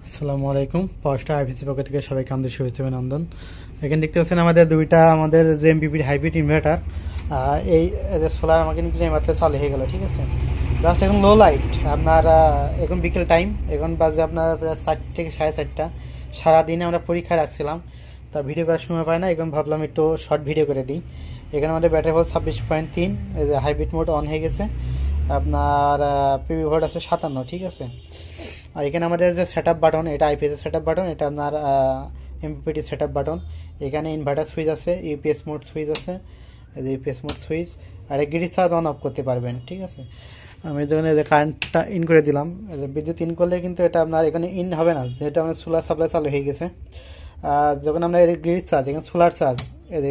আসসালামু আলাইকুম। পাওয়ারস্টার আইপিসি পক্ষ থেকে সবাইকে আমাদের শুভেচ্ছা অভিনন্দন। এখানে দেখতে পাচ্ছেন আমাদের দুইটা যে এমপিপির হাইব্রিড ইনভার্টার। এই যে সোলার আমাকে কিন্তু মাত্র চালু হয়ে গেল, ঠিক আছে। জাস্ট এখন লো লাইট আপনার এখন বিকেল টাইম, এখন বাজে আপনার প্রায় 4 থেকে 4:30। সারাদিনে আমরা পরীক্ষা রাখছিলাম, তা ভিডিও করার সময় পাই না, এখন ভাবলাম একটু শর্ট ভিডিও করে দিই। এখানে আমাদের ব্যাটারি ভোল্ট 26.3, এই যে হাইব্রিড মোড অন হয়ে গেছে। আপনার পিভি ভোল্ট আছে 57, ঠিক আছে। আর এখানে আমাদের যে সেট আপ বাটন, এটা আইপিএস সেট আপ বাটন, এটা আপনার এমপিপিটি সেট আপ বাটন। এখানে ইনভার্টার সুইচ আছে, ইউপিএস মোড সুইচ আছে, এই যে ইউপিএস মোড সুইচ। আর গ্রিড চার্জ অন অফ করতে পারবেন, ঠিক আছে। আমি যখন এই যে কারেন্টটা ইন করে দিলাম, বিদ্যুৎ ইন করলে কিন্তু এটা আপনার এখানে ইন হবে না, যেহেতু আমাদের সোলার সাপ্লাই চালু হয়ে গেছে। যখন আমরা গ্রিড চার্জ, এখানে সোলার চার্জ,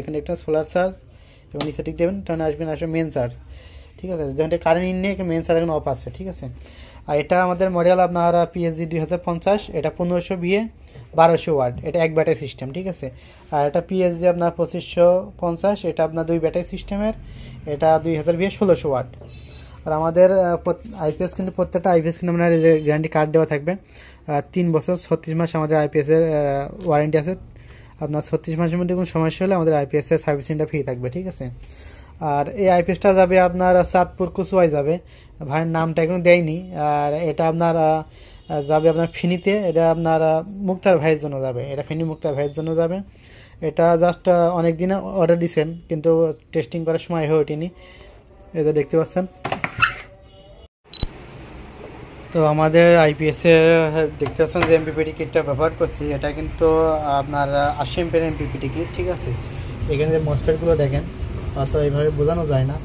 এখানে একটা সোলার চার্জ এবং নিচে টিক দেবেন, তখন আসবে মেন চার্জ, ঠিক আছে। যখন কারেন্ট ইন নিয়ে মেন চার্জ এখন অফ আছে, ঠিক আছে। আর এটা আমাদের মডেল আপনার পিএসজি 2050, এটা 1500 ভিএ 1200 ওয়াট, এটা এক ব্যাটারি সিস্টেম, ঠিক আছে। আর এটা পিএসজি আপনার 2550, এটা আপনার দুই ব্যাটারি সিস্টেমের, এটা 2000 ভিএ 1600 ওয়াট। আর আমাদের আইপিএস কিন্তু প্রত্যেকটা আইপিএস কিন্তু আপনার যে গ্যারান্টি কার্ড দেওয়া থাকবে 3 বছর 36 মাস আমাদের আইপিএসের ওয়ারেন্টি আছে। আপনার 36 মাসের মধ্যে কোনো সমস্যা হলে আমাদের আইপিএসের সার্ভিসিংটা ফ্রি থাকবে, ঠিক আছে। আর এই আইপিএসটা যাবে আপনার চাঁদপুর কুচুয়ায় যাবে, ভাইয়ের নামটা এখন দেয়নি। আর এটা আপনার যাবে আপনার ফিনিতে, এটা আপনার মুক্তার ভাইয়ের জন্য যাবে, এটা ফিনি মুক্তার ভাইয়ের জন্য যাবে। এটা জাস্ট অনেক দিনে অর্ডার দিচ্ছেন, কিন্তু টেস্টিং করার সময় হয়ে ওঠেনি, এটা দেখতে পাচ্ছেন। তো আমাদের আইপিএসে দেখতে পাচ্ছেন যে এমপিপিটি কিটটা ব্যবহার করছি, এটা কিন্তু আপনার 80 এমপির এমপিপিটি কিট, ঠিক আছে। এখানে যে মসফেটগুলো দেখেন, তো এইভাবে বোঝানো যায় না।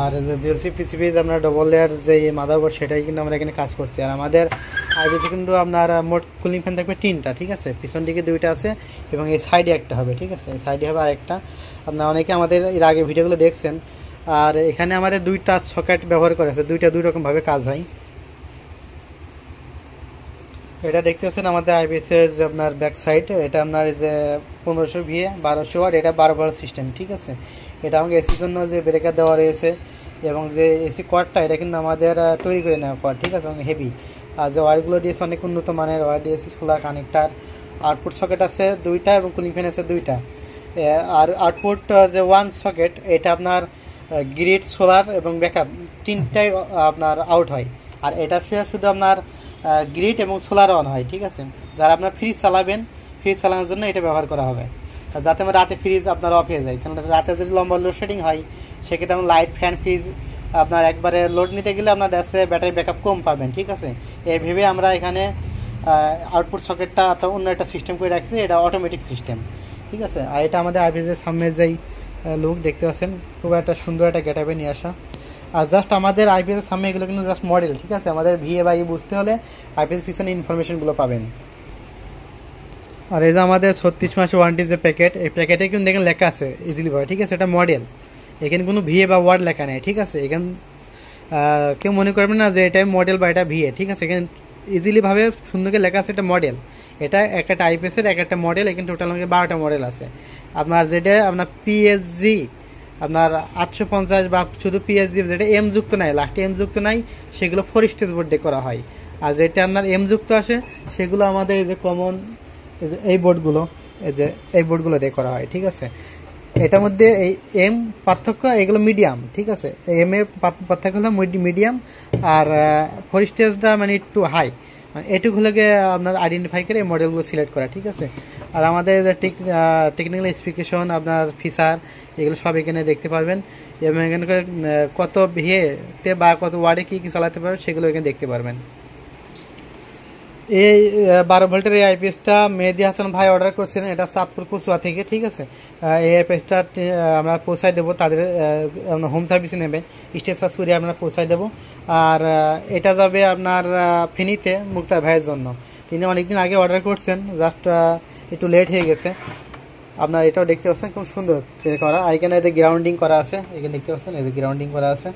আর যে জিএলসি পিসিবি আপনার ডবল লেয়ার যে মাদারবোর্ড, সেটাই কিন্তু আমরা এখানে কাজ করছি। আর আমাদের আইপিএসে কিন্তু আপনার মোট কুলিং ফ্যান থাকবে 3টা, ঠিক আছে। পিছন দিকে 2টা আছে এবং এই সাইডে একটা হবে, ঠিক আছে। এই সাইডে হবে আরেকটা। আপনার অনেকে আমাদের এর আগে ভিডিওগুলো দেখছেন। আর এখানে আমাদের 2টা সকেট ব্যবহার করা আছে, 2টা 2 রকমভাবে কাজ হয়। এটা দেখতে পাচ্ছেন আমাদের আইপিএস এর যে আপনার ব্যাক সাইড, এটা আপনার যে 1500 ভিএ 1200 ওয়াট, এটা 12 ভোল্ট সিস্টেম, ঠিক আছে। এটা আমাকে এসির জন্য যে ব্রেকার দেওয়া রয়েছে এবং যে এসি কোয়াডটা, এটা কিন্তু আমাদের তৈরি করে নেওয়া কোয়াড, ঠিক আছে, এবং হেভি। আর যে ওয়ারগুলো দিয়েছে অনেক উন্নত মানের ওয়ার দিয়েছে, সোলার কানেক্টার। আউটপুট সকেট আছে 2টা এবং কুলিং ফ্যান আছে 2টা। আর আউটপুট যে 1 সকেট, এটা আপনার গ্রিড, সোলার এবং ব্যাকআপ 3টাই আপনার আউট হয়। আর এটা শুধু আপনার গ্রিড এবং সোলার অন হয়, ঠিক আছে। যারা আপনার ফ্রিজ চালাবেন, ফ্রিজ চালানোর জন্য এটা ব্যবহার করা হবে, যাতে আমার রাতে ফ্রিজ আপনার অফ হয়ে যায়। কারণ রাতে যদি লম্বা লোডশেডিং হয়, সেক্ষেত্রে আমার লাইট, ফ্যান, ফ্রিজ আপনার একবারে লোড নিতে গেলে আপনার দেশে ব্যাটারি ব্যাকআপ কম পাবেন, ঠিক আছে। এই ভেবে আমরা এখানে আউটপুট সকেটটা অথবা অন্য একটা সিস্টেম করে রাখছি, এটা অটোমেটিক সিস্টেম, ঠিক আছে। আর এটা আমাদের আইপিএসের সামনে যেই লুক দেখতে পাচ্ছেন, খুব একটা সুন্দর একটা গেটআপে নিয়ে আসা। আর জাস্ট আমাদের আইপিএস সামনে এগুলো কিন্তু জাস্ট মডেল, ঠিক আছে। আমাদের ভিএ বা বুঝতে হলে আইপিএস পিছনে ইনফরমেশনগুলো পাবেন। আর এই যে আমাদের 36 মাস ওয়ারেন্টির যে প্যাকেট, এই প্যাকেটে কিন্তু দেখেন লেখা আছে ইজিলি ভাবে, ঠিক আছে। এটা মডেল, এখানে কোনো ভিএ বা ওয়ার্ড লেখা নেই, ঠিক আছে। এখানে কেউ মনে করবেন না যে এটাই মডেল বা এটা ভিএ, ঠিক আছে। এখানে ইজিলি ভাবে সুন্দরকে লেখা আছে এটা মডেল। এটা একটা আইপিএসের একটা মডেল, এখানে টোটাল আমাকে 12টা মডেল আছে। আপনার যেটা আপনার পিএসজি আপনার 850 বা শুধু পিএসজি যেটা এম যুক্ত নাই, লাস্টে এম যুক্ত নাই, সেগুলো 4 স্টেজ বোর্ড দিয়ে করা হয়। আর যেটা আপনার এম যুক্ত আসে, সেগুলো আমাদের এই যে কমন এই বোর্ডগুলো, এই বোর্ডগুলো দিয়ে করা হয়, ঠিক আছে। এটার মধ্যে এই এম পার্থক্য, এগুলো মিডিয়াম, ঠিক আছে। এম এর পার্থক্য হলো মিডিয়াম, আর 4 স্টেজটা মানে একটু হাই, এটুকু হলে আপনার আইডেন্টিফাই করে এই মডেলগুলো সিলেক্ট করা, ঠিক আছে। আর আমাদের টেকনিক্যাল স্পেসিফিকেশন, আপনার ফিচার, এগুলো সব এখানে দেখতে পারবেন। এবং এখানে কত ভিএতে বা কত ওয়ার্ডে কী কী চালাতে পারবেন, সেগুলো এখানে দেখতে পারবেন। এই 12 ভোল্টের এই আইপিএসটা মেহেদি হাসান ভাই অর্ডার করছেন, এটা চাঁদপুর কুচুয়া থেকে, ঠিক আছে। এই আইপিএসটা আমরা পৌঁছায় দেবো, তাদের হোম সার্ভিসে নেবে, স্টেজ পাস করে আমরা পৌঁছায় দেবো। আর এটা যাবে আপনার ফেনীতে মুক্তার ভাইয়ের জন্য, তিনি অনেকদিন আগে অর্ডার করছেন, জাস্ট একটু লেট হয়ে গেছে। আপনার এটাও দেখতে পাচ্ছেন খুব সুন্দর করা, এখানে এদের গ্রাউন্ডিং করা আছে, এখানে দেখতে পাচ্ছেন এই যে গ্রাউন্ডিং করা আছে।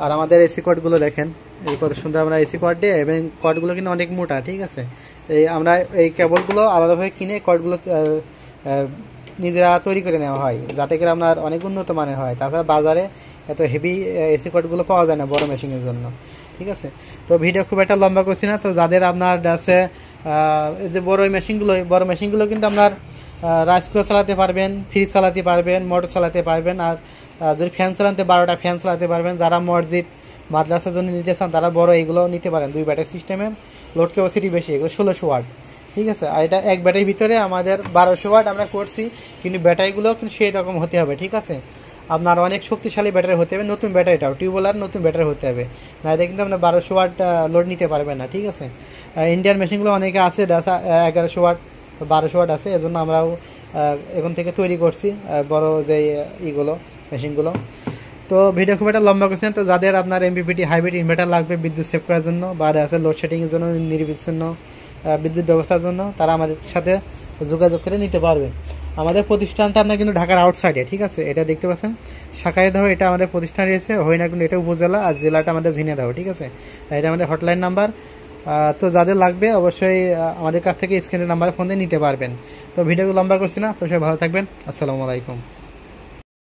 আর আমাদের এসি কর্ডগুলো দেখেন, এই কত সুন্দর আমরা এসি কর্ড দিয়ে, এবং কর্ডগুলো কিন্তু অনেক মোটা, ঠিক আছে। এই আমরা এই কেবলগুলো আলাদাভাবে কিনে কর্ডগুলো নিজেরা তৈরি করে নেওয়া হয়, যাতে করে আপনার অনেক উন্নত মানের হয়। তাছাড়া বাজারে এত হেভি এসি কর্ডগুলো পাওয়া যায় না বড় মেশিনের জন্য, ঠিক আছে। তো ভিডিও খুব একটা লম্বা করছি না, তো যাদের আপনার আছে এই যে বড় মেশিনগুলো কিন্তু আপনার রাইস কুকার চালাতে পারবেন, ফ্রিজ চালাতে পারবেন, মোটর চালাতে পারবেন। আর যদি ফ্যান চালাতে 12টা ফ্যান চালাতে পারবেন। যারা মসজিদ মাদ্রাসার জন্য নিতে চান তারা বড় এইগুলো নিতে পারেন। 2 ব্যাটারি সিস্টেমের, লোড ক্যাপাসিটি বেশি, এগুলো 1600 ওয়াট। ঠিক আছে, আর এটা এক ব্যাটারির ভিতরে আমাদের 1200 ওয়াট আমরা করছি, কিন্তু ব্যাটারিগুলো কিন্তু সেই রকম হতে হবে। ঠিক আছে, আপনার অনেক শক্তিশালী ব্যাটারি হতে হবে, নতুন ব্যাটারিটাও টিউবওয়েলার নতুন ব্যাটারি হতে হবে, না এটা কিন্তু আপনার 1200 ওয়াট লোড নিতে পারবেন না। ঠিক আছে, ইন্ডিয়ান মেশিনগুলো অনেকে আছে 1100 ওয়াট 1200 ওয়াট আছে, এজন্য আমরাও এখন থেকে তৈরি করছি বড় যে ইগুলো মেশিনগুলো। তো ভিডিও খুব একটা লম্বা করছেন, তো যাদের আপনার এমপিপিটি হাইব্রিড ইনভার্টার লাগবে বিদ্যুৎ সেভ করার জন্য বা আছে লোডশেডিংয়ের জন্য, নির্বিচ্ছিন্ন বিদ্যুৎ ব্যবস্থার জন্য, তারা আমাদের সাথে যোগাযোগ করে নিতে পারবে। আমাদের প্রতিষ্ঠানটা আপনার কিন্তু ঢাকার আউটসাইডে। ঠিক আছে, এটা দেখতে পাচ্ছেন শাখাইদহ, এটা আমাদের প্রতিষ্ঠান রয়েছে হরিণাকুণ্ড, এটা উপজেলা, আর জেলাটা আমাদের ঝিনাইদহ। ঠিক আছে, এটা আমাদের হটলাইন নাম্বার। তো যাদের লাগবে অবশ্যই আমাদের কাছ থেকে স্ক্রিনের নাম্বারে ফোন দিয়ে নিতে পারবেন। তো ভিডিও লম্বা করছি না, তো সবাই ভালো থাকবেন। আসসালামু আলাইকুম।